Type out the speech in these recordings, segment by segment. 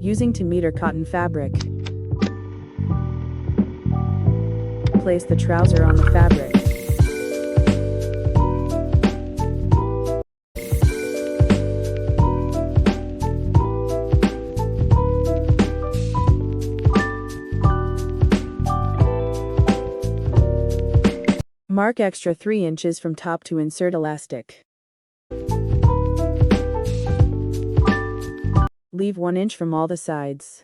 Using to meter cotton fabric. Place the trouser on the fabric. Mark extra 3 inches from top to insert elastic. Leave 1 inch from all the sides.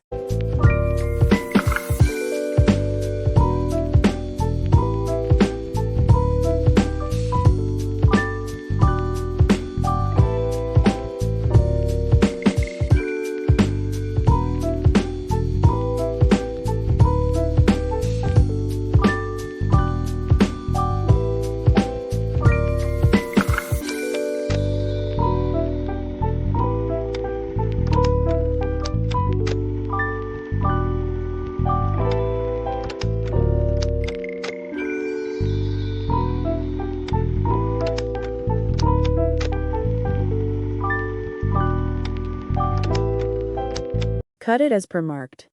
Cut it as per marked.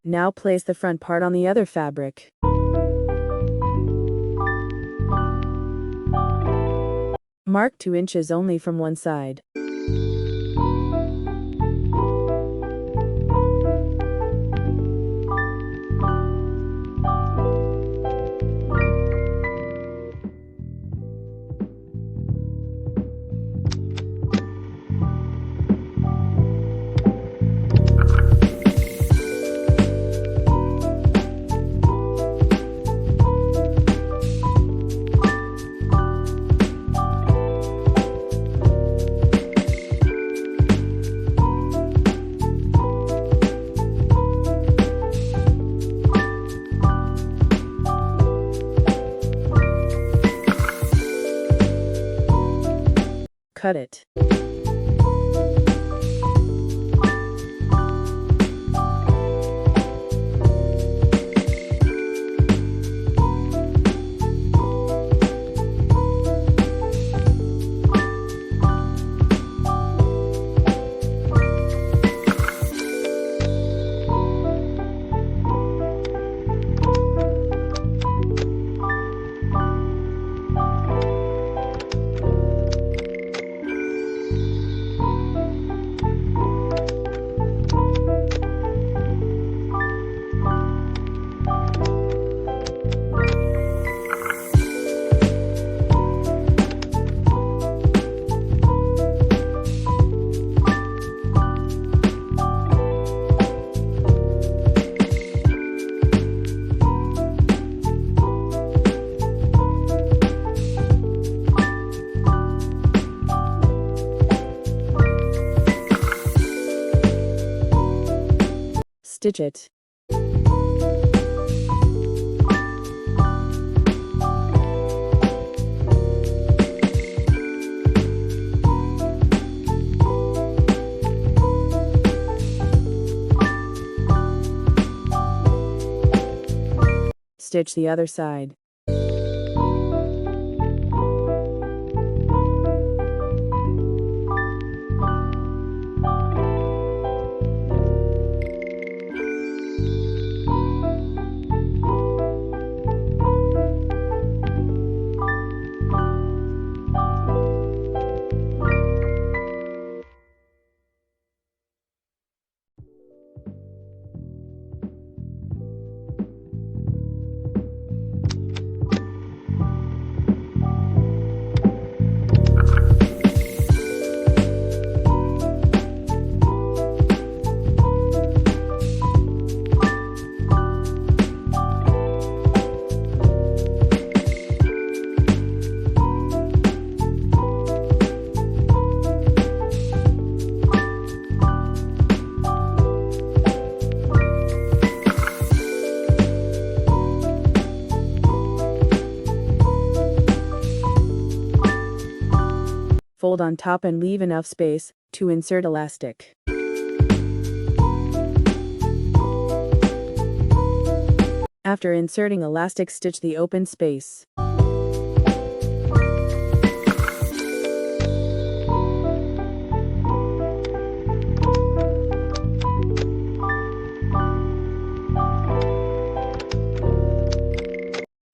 Now place the front part on the other fabric. Mark 2 inches only from one side. Cut it. Stitch it. Stitch the other side. Fold on top and leave enough space to insert elastic. After inserting elastic, stitch the open space.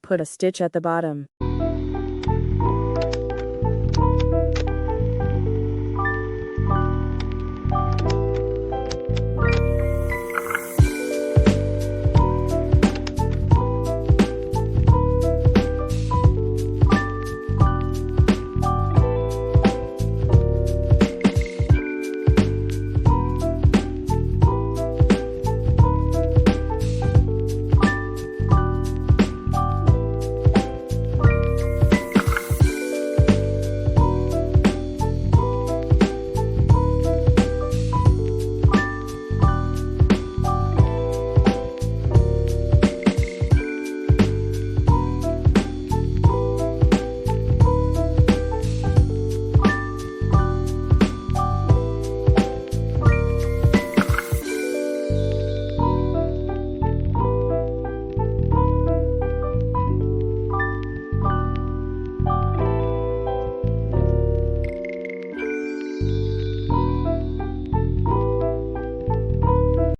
Put a stitch at the bottom.